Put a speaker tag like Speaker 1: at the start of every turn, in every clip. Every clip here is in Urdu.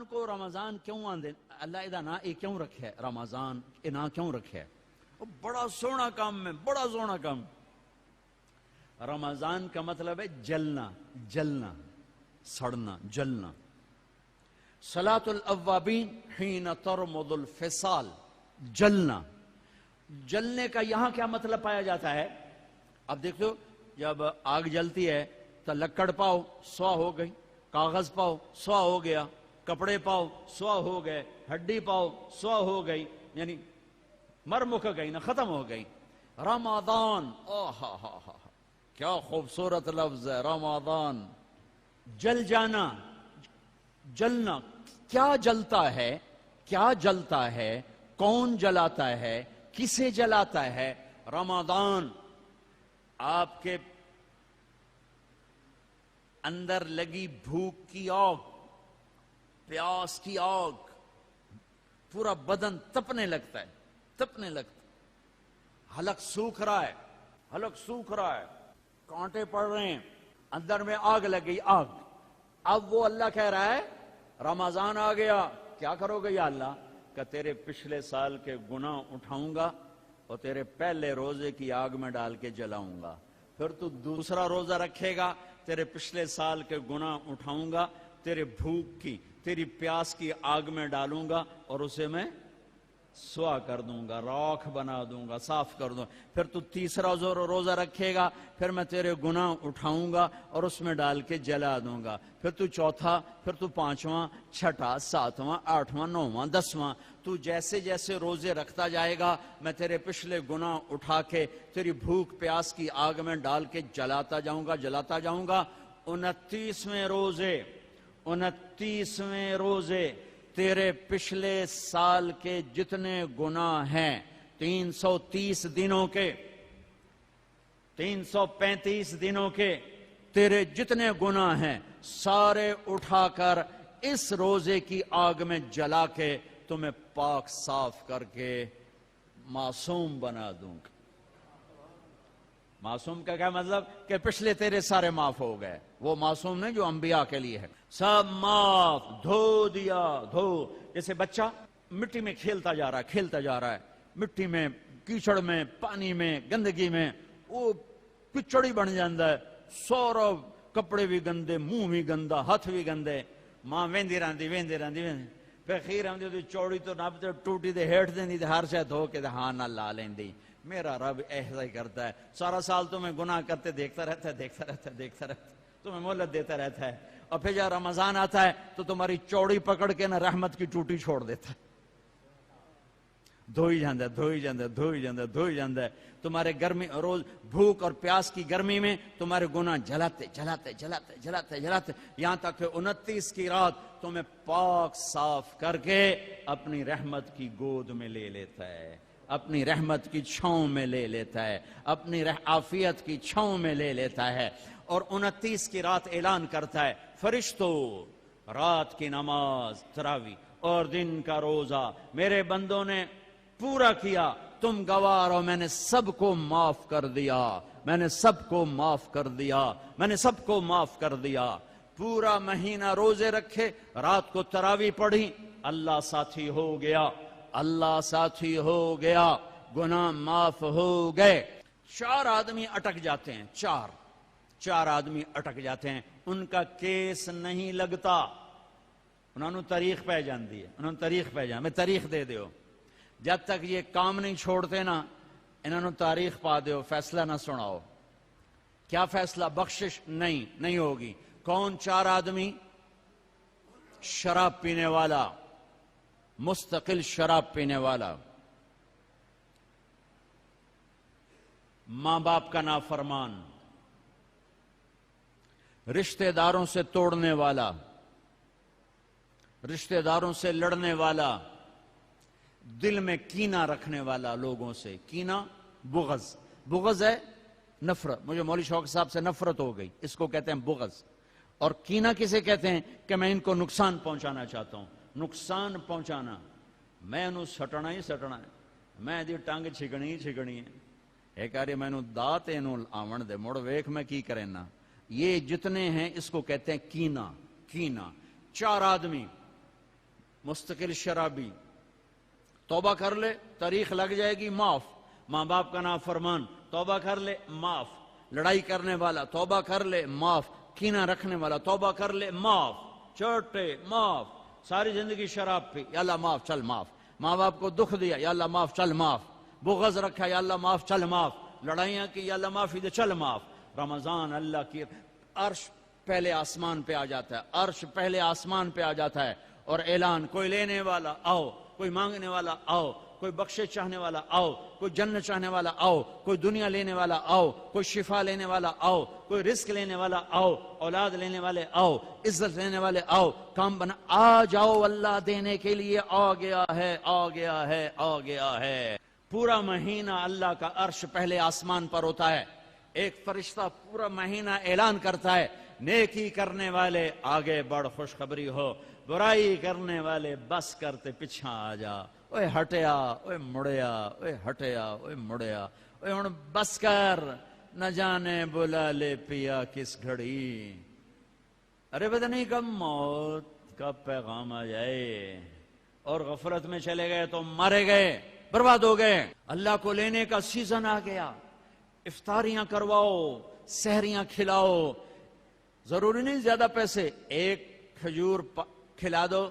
Speaker 1: رمضان کو رمضان کیوں آندے اللہ ادا نا یہ کیوں رکھے رمضان یہ نا کیوں رکھے بڑا سونا کام ہے بڑا سونا کام رمضان کا مطلب ہے جلنا جلنا سڑنا جلنا صلاۃ الاوابین حین ترمض الفصال جلنا جلنے کا یہاں کیا مطلب پایا جاتا ہے اب دیکھو جب آگ جلتی ہے تو لکڑ پاؤ سوا ہو گئی کاغذ پاؤ سوا ہو گیا کپڑے پاؤ سوا ہو گئے ہڈی پاؤ سوا ہو گئی یعنی مر مک گئی نا ختم ہو گئی رمضان کیا خوبصورت لفظ ہے رمضان جل جانا جلنا کیا جلتا ہے کیا جلتا ہے کون جلاتا ہے کسے جلاتا ہے رمضان آپ کے اندر لگی بھوک کی آگ پیاس کی آگ پورا بدن تپنے لگتا ہے تپنے لگتا ہے حلق سوکھ رہا ہے حلق سوکھ رہا ہے کانٹے پڑ رہے ہیں اندر میں آگ لگ گئی آگ اب وہ اللہ کہہ رہا ہے رمضان آ گیا کیا کرو گے یا اللہ کہ تیرے پچھلے سال کے گناہ اٹھاؤں گا اور تیرے پہلے روزے کی آگ میں ڈال کے جلاؤں گا پھر تو دوسرا روزہ رکھے گا تیرے پچھلے سال کے گناہ اٹھاؤں گا تیرے بھوک کی تیری پیاس کی آگ میں ڈالوں گا اور اسے میں سوا کر دوں گا راکھ بنا دوں گا صاف کر دوں پھر تو تیسرا روزہ رکھے گا پھر میں تیرے گناہ اٹھاؤں گا اور اس میں ڈال کے جلا دوں گا پھر تو چوتھا پھر تو پانچواں چھٹا ساتواں آٹھواں نواں دسواں تو جیسے جیسے روزے رکھتا جائے گا میں تیرے پچھلے گناہ اٹھا کے تیری بھوک پیاس کی آگ میں ڈال کے جلاتا جاؤں گا 29ویں روزے تیرے پچھلے سال کے جتنے گناہ ہیں 330 دنوں کے 335 دنوں کے تیرے جتنے گناہ ہیں سارے اٹھا کر اس روزے کی آگ میں جلا کے تمہیں پاک صاف کر کے معصوم بنا دوں گا معصوم کا کیا مطلب کہ پچھلے تیرے سارے معاف ہو گئے وہ معصوم نہیں جو انبیاء کے لیے ہے سب معاف دھو دیا دھو جیسے بچہ مٹی میں کھیلتا جا رہا ہے مٹی میں کیچڑ میں پانی میں گندگی میں وہ کچڑی بن جاتا ہے سورا کپڑے بھی گندے منہ بھی گندا ہاتھ بھی گندے ماں ویندی رہندی پھر خیر آندی چوڑی تو نب تے ٹوٹی دے ہیٹھ دیندی تے ہر شے دھو کے تے ہاں نہ لا لیندی میرا رب ایسا ہی کرتا ہے سارا سال تمہیں گناہ کرتے دیکھتا رہتا ہے تمہیں مہلت دیتا رہتا ہے اور پھر جب رمضان آتا ہے تو تمہاری چوڑی پکڑ کے نہ رحمت کی ٹوٹی چھوڑ دیتا ہے دھوئی جاندہ ہے تمہارے گرمی روز بھوک اور پیاس کی گرمی میں تمہارے گناہ جلاتے یہاں تک کہ 29 کی رات تمہیں پاک صاف کر کے اپنی رحمت کی گود میں لے لیتا ہے اپنی رحمت کی چھاؤں میں لے لیتا ہے اپنی عافیت کی چھاؤں میں لے لیتا ہے اور 29 کی رات اعلان کرتا ہے فرشتو رات کی نماز تراویح اور دن کا روزہ میرے بندوں نے پورا کیا تم گوار ہو میں نے سب کو معاف کر دیا پورا مہینہ روزے رکھے رات کو تراویح پڑھی اللہ ساتھی ہو گیا گناہ معاف ہو گئے 4 آدمی اٹک جاتے ہیں 4 آدمی اٹک جاتے ہیں ان کا کیس نہیں لگتا انہوں نے تاریخ پہ جاندی ہے میں تاریخ دے دیو جب تک یہ کام نہیں چھوڑتے نا انہوں نے تاریخ پا دیو فیصلہ نہ سناؤ کیا فیصلہ بخشش نہیں ہوگی کون 4 آدمی شراب پینے والا مستقل شراب پینے والا ماں باپ کا نافرمان رشتہ داروں سے توڑنے والا رشتہ داروں سے لڑنے والا دل میں کینہ رکھنے والا لوگوں سے کینہ بغض ہے نفرت مجھے مولوی شوق صاحب سے نفرت ہو گئی اس کو کہتے ہیں بغض اور کینہ کسے کہتے ہیں کہ میں ان کو نقصان پہنچانا چاہتا ہوں نقصان پہنچانا میں انہوں سٹنا ہی ہے میں دی ٹانگ چھکڑی ہے ایک آری میں انہوں دات انہوں آون دے موڑ ویک میں کی کریں نا یہ جتنے ہیں اس کو کہتے ہیں کینہ 4 آدمی مستقل شرابی توبہ کر لے تاریخ لگ جائے گی معاف، ماں باپ کا نافرمان توبہ کر لے معاف، لڑائی کرنے والا توبہ کر لے معاف، کینہ رکھنے والا توبہ کر لے معاف، چھوٹے معاف، ساری زندگی شراب پی یا اللہ معاف چل معاف، ماں باپ کو دکھ دیا یا اللہ معاف چل معاف، بغض رکھا یا اللہ معاف چل معاف، لڑائیاں کی یا اللہ معافی دے چل معاف۔ رمضان اللہ کی عرش پہلے آسمان پہ آ جاتا ہے، عرش پہلے آسمان پہ آ جاتا ہے اور اعلان، کوئی لینے والا آؤ، کوئی مانگنے والا آؤ، کوئی بخشش چاہنے والا آؤ، کوئی جنت چاہنے والا آؤ، کوئی دنیا لینے والا آؤ، کوئی شفا لینے والا آؤ، کوئی رزق لینے والا آؤ، اولاد لینے والے آؤ، عزت لینے والے آؤ، کام بنا آ جاؤ، اللہ دینے کے لیے آ گیا ہے، آ گیا ہے، آ گیا ہے۔ پورا مہینہ اللہ کا عرش پہلے آسمان پر ہوتا ہے، ایک فرشتہ پورا مہینہ اعلان کرتا ہے، نیکی کرنے والے آگے بڑھ خوشخبری ہو، برائی کرنے والے بس کرتے پیچھا آ جا، اوے ہٹیا، اوے مڑیا، اوے ہٹیا، اوے مڑیا، اوے ہن بس کر، نہ جانے بلا لے پیا کس گھڑی، ارے پتہ نہیں کب موت کا پیغام آ جائے، اور غفلت میں چلے گئے تو مارے گئے، برباد ہو گئے۔ اللہ کو لینے کا سیزن آ گیا، افطاریاں کرواؤ، سحریاں کھلاؤ، ضروری نہیں زیادہ پیسے، ایک کھجور کھلا دو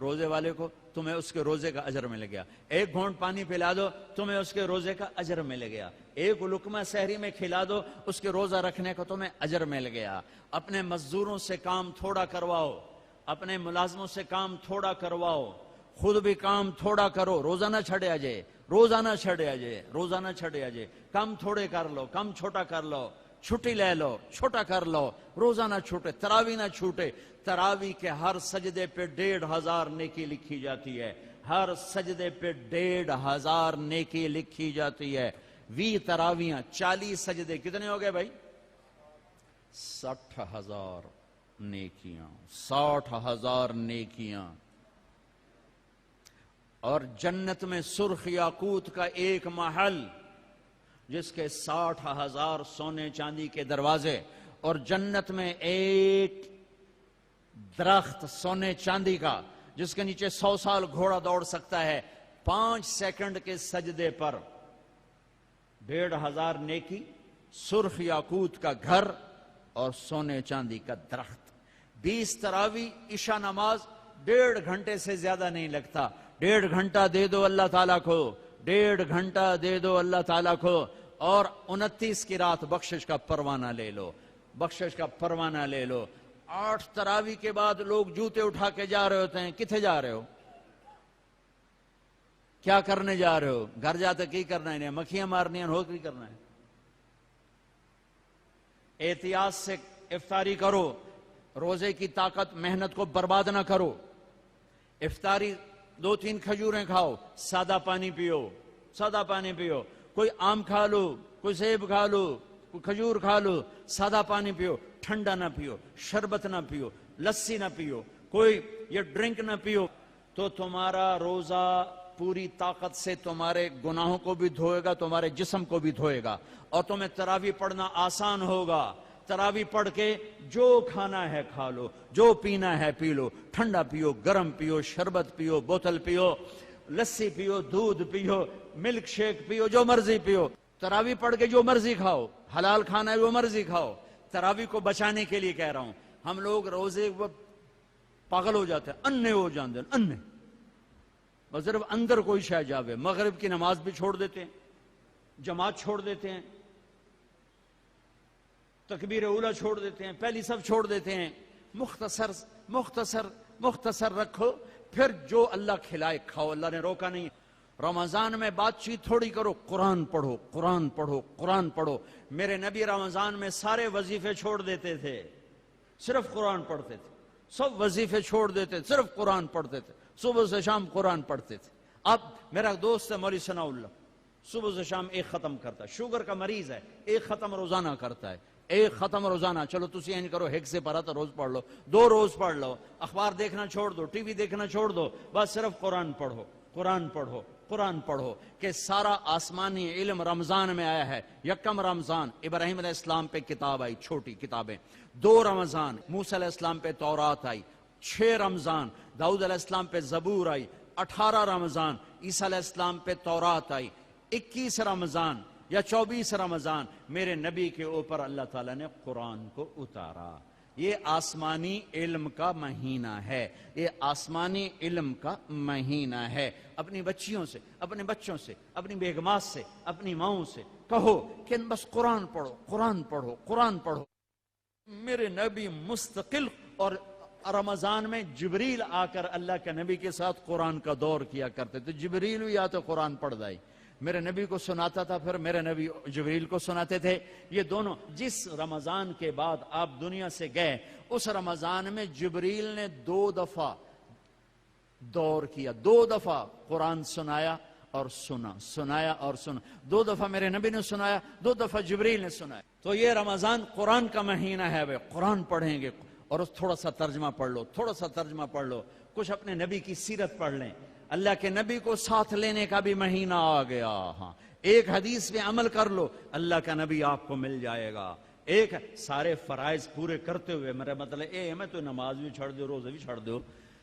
Speaker 1: روزے والے کو، تمہیں اس کے روزے کا اجر مل گیا، ایک گھونٹ پانی پلا دو، تمہیں اس کے روزے کا اجر مل گیا، ایک لقمہ سحری میں کھلا دو، اس کے روزہ رکھنے کا تمہیں اجر مل گیا۔ اپنے مزدوروں سے کام تھوڑا کرواؤ، اپنے ملازموں سے کام تھوڑا کرواؤ، خود بھی کام تھوڑا کرو، روزہ نہ چھڑے جائے، روزہ نہ چھڑے جائے، روزہ نہ چھڑے جائے، کم تھوڑے کر لو، کم چھوٹا کر لو، چھٹی لے لو، چھوٹا کر لو، روزہ نہ چھوٹے، تراویح نہ چھوٹے، تراویح کے ہر سجدے پہ 1500 نیکی لکھی جاتی ہے، ہر سجدے پہ 1500 نیکی لکھی جاتی ہے، 20 تراویحاں 40 سجدے کتنے ہو گئے بھائی؟ 60,000 نیکیاں، 60,000 نیکیاں۔ اور جنت میں سرخ یاقوت کا ایک محل جس کے 60,000 سونے چاندی کے دروازے، اور جنت میں ایک درخت سونے چاندی کا جس کے نیچے 100 سال گھوڑا دوڑ سکتا ہے، 5 سیکنڈ کے سجدے پر 1500 نیکی، سرخ یاقوت کا گھر اور سونے چاندی کا درخت۔ 20 تراویح عشاء نماز 1.5 گھنٹے سے زیادہ نہیں لگتا، 1.5 گھنٹہ دے دو اللہ تعالیٰ کو، 1.5 گھنٹہ دے دو اللہ تعالیٰ کو، اور 29 کی رات بخشش کا پروانہ لے لو، بخشش کا پروانہ لے لو۔ 8 تراویح کے بعد لوگ جوتے اٹھا کے جا رہے ہوتے ہیں، کتنے جا رہے ہو؟ کیا کرنے جا رہے ہو؟ گھر جاتے کی کرنا ہے؟ مکھیاں مارنی ہیں، ہو کی کرنا ہے؟ احتیاط سے افطاری کرو، روزے کی طاقت محنت کو برباد نہ کرو، افطاری 2-3 کھجوریں کھاؤ، سادہ پانی پیو، سادہ پانی پیو، کوئی آم کھا لو، کوئی سیب کھا لو، کوئی کھجور کھا لو، سادہ پانی پیو، ٹھنڈا نہ پیو، شربت نہ پیو، لسی نہ پیو، کوئی یہ ڈرنک نہ پیو، تو تمہارا روزہ پوری طاقت سے تمہارے گناہوں کو بھی دھوئے گا، تمہارے جسم کو بھی دھوئے گا، اور تمہیں تراویح پڑھنا آسان ہوگا۔ تراویح پڑھ کے جو کھانا ہے کھا لو، جو پینا ہے پی لو، ٹھنڈا پیو، گرم پیو، شربت پیو، بوتل پیو، لسی پیو، دودھ پیو، ملک شیک پیو، جو مرضی پیو، تراویح پڑھ کے جو مرضی کھاؤ، حلال کھانا ہے جو مرضی کھاؤ۔ تراویح کو بچانے کے لیے کہہ رہا ہوں، ہم لوگ روزے پاگل ہو جاتے ہیں، انے ہو جاندے ہیں، انے بس صرف اندر کوئی شے جاوے، مغرب کی نماز بھی چھوڑ دیتے ہیں، جماعت چھوڑ دیتے ہیں، تکبیر اولیٰ چھوڑ دیتے ہیں، پہلی صف چھوڑ دیتے ہیں۔ مختصر مختصر مختصر رکھو، پھر جو اللہ کھلائے کھاؤ، اللہ نے روکا نہیں۔ رمضان میں بات چیت تھوڑی کرو، قرآن پڑھو، قرآن پڑھو، قرآن پڑھو۔ میرے نبی رمضان میں سارے وظیفے چھوڑ دیتے تھے، صرف قرآن پڑھتے تھے، سب وظیفے چھوڑ دیتے تھے، صرف قرآن پڑھتے تھے، صبح سے شام قرآن پڑھتے تھے۔ اب میرا دوست ہے مولوی ثناء اللہ، صبح سے شام ایک ختم کرتا ہے، شوگر کا مریض ہے، ایک ختم روزانہ کرتا ہے، ایک ختم روزانہ۔ چلو تسی این کرو، ایک سے پارا تو روز پڑھ لو، 2 روز پڑھ لو، اخبار دیکھنا چھوڑ دو، ٹی وی دیکھنا چھوڑ دو، بس صرف قرآن پڑھو، قرآن پڑھو، قرآن پڑھو، کہ سارا آسمانی علم رمضان میں آیا ہے۔ یکم رمضان ابراہیم علیہ السلام پہ کتاب آئی، چھوٹی کتابیں، 2 رمضان موسیٰ علیہ السلام پہ تورات آئی، 6 رمضان داؤد علیہ السلام پہ زبور آئی، 18 رمضان عیسیٰ علیہ السلام پہ تورات آئی، 21 رمضان یا 24 رمضان میرے نبی کے اوپر اللہ تعالیٰ نے قرآن کو اتارا۔ یہ آسمانی علم کا مہینہ ہے، یہ آسمانی علم کا مہینہ ہے۔ اپنی بچیوں سے، اپنے بچوں سے، اپنی بیگمات سے، اپنی ماؤں سے کہو کہ بس قرآن پڑھو، قرآن پڑھو، قرآن پڑھو۔ میرے نبی مستقل، اور رمضان میں جبریل آ کر اللہ کے نبی کے ساتھ قرآن کا دور کیا کرتے، تو جبریل بھی آتے قرآن پڑھ دائی، میرے نبی کو سناتا تھا، پھر میرے نبی جبریل کو سناتے تھے۔ یہ دونوں، جس رمضان کے بعد آپ دنیا سے گئے اس رمضان میں جبریل نے 2 دفعہ دور کیا، 2 دفعہ قرآن سنایا اور سنا، سنایا اور سنا، 2 دفعہ میرے نبی نے سنایا، 2 دفعہ جبریل نے سنایا۔ تو یہ رمضان قرآن کا مہینہ ہے، وہ قرآن پڑھیں گے، اور تھوڑا سا ترجمہ پڑھ لو، تھوڑا سا ترجمہ پڑھ لو، کچھ اپنے نبی کی سیرت پڑھ لیں۔ اللہ کے نبی کو ساتھ لینے کا بھی مہینہ آ گیا، ہاں ایک حدیث پہ عمل کر لو، اللہ کا نبی آپ کو مل جائے گا۔ ایک سارے فرائض پورے کرتے ہوئے، میرا مطلب میں تو نماز بھی چھڑ دو، روزے بھی چھڑ دو،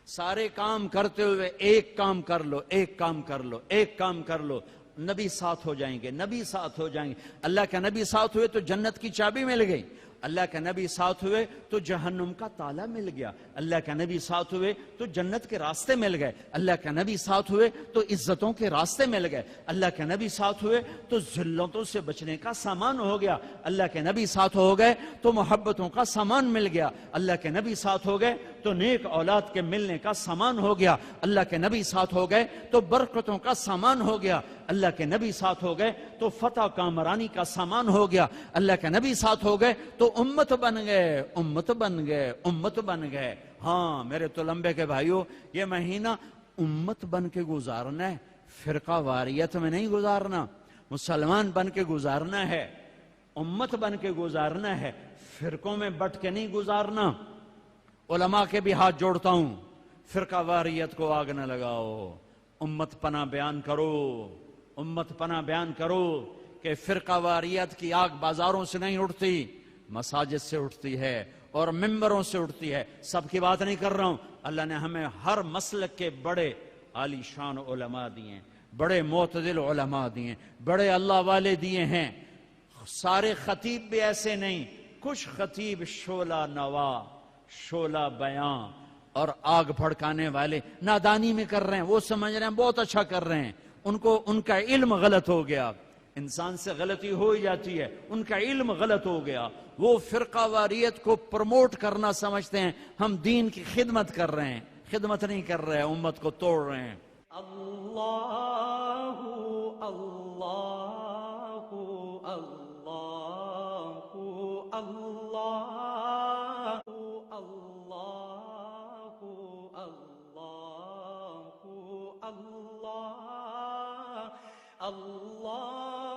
Speaker 1: سارے کام کرتے ہوئے ایک کام کر لو، ایک کام کر لو، ایک کام کر لو، نبی ساتھ ہو جائیں گے، نبی ساتھ ہو جائیں گے۔ اللہ کا نبی ساتھ ہوئے تو جنت کی چابی مل گئی، اللہ کا نبی ساتھ ہوئے تو جہنم کا تالا مل گیا، اللہ کا نبی ساتھ ہوئے تو جنت کے راستے مل گئے، اللہ کا نبی ساتھ ہوئے تو عزتوں کے راستے مل گئے، اللہ کے نبی ساتھ ہوئے تو ذلتوں سے بچنے کا سامان ہو گیا، اللہ کے نبی ساتھ ہو گئے تو محبتوں کا سامان مل گیا، اللہ کے نبی ساتھ ہو گئے تو نیک اولاد کے ملنے کا سامان ہو گیا، اللہ کے نبی ساتھ ہو گئے تو برکتوں کا سامان ہو گیا، اللہ کے نبی ساتھ ہو گئے تو فتح کامرانی کا سامان ہو گیا، اللہ کے نبی ساتھ ہو گئے تو امت بن گئے، امت بن گئے، امت بن گئے۔ ہاں میرے تو لمبے کے بھائیوں، یہ مہینہ امت بن کے گزارنا ہے، فرقہ واریت میں نہیں گزارنا، مسلمان بن کے گزارنا ہے، امت بن کے گزارنا ہے، فرقوں میں بٹ کے نہیں گزارنا۔ علماء کے بھی ہاتھ جوڑتا ہوں، فرقہ واریت کو آگ نہ لگاؤ، امت پناہ بیان کرو، امت پناہ بیان کرو کہ فرقہ واریت کی آگ بازاروں سے نہیں اٹھتی، مساجد سے اٹھتی ہے اور ممبروں سے اٹھتی ہے۔ سب کی بات نہیں کر رہا ہوں، اللہ نے ہمیں ہر مسلک کے بڑے عالی شان علماء دیے ہیں، بڑے معتدل علماء دیے ہیں، بڑے اللہ والے دیے ہیں۔ سارے خطیب بھی ایسے نہیں، کچھ خطیب شعلہ نوا، شعلہ بیاں اور آگ بھڑکانے والے نادانی میں کر رہے ہیں، وہ سمجھ رہے ہیں بہت اچھا کر رہے ہیں، ان کا علم غلط ہو گیا۔ انسان سے غلطی ہو ہی جاتی ہے، ان کا علم غلط ہو گیا، وہ فرقہ واریت کو پروموٹ کرنا سمجھتے ہیں ہم دین کی خدمت کر رہے ہیں، خدمت نہیں کر رہے ہیں، امت کو توڑ رہے ہیں۔
Speaker 2: اللہ اللہ اللہ اللہ اللہ اللہ اللہ اللہ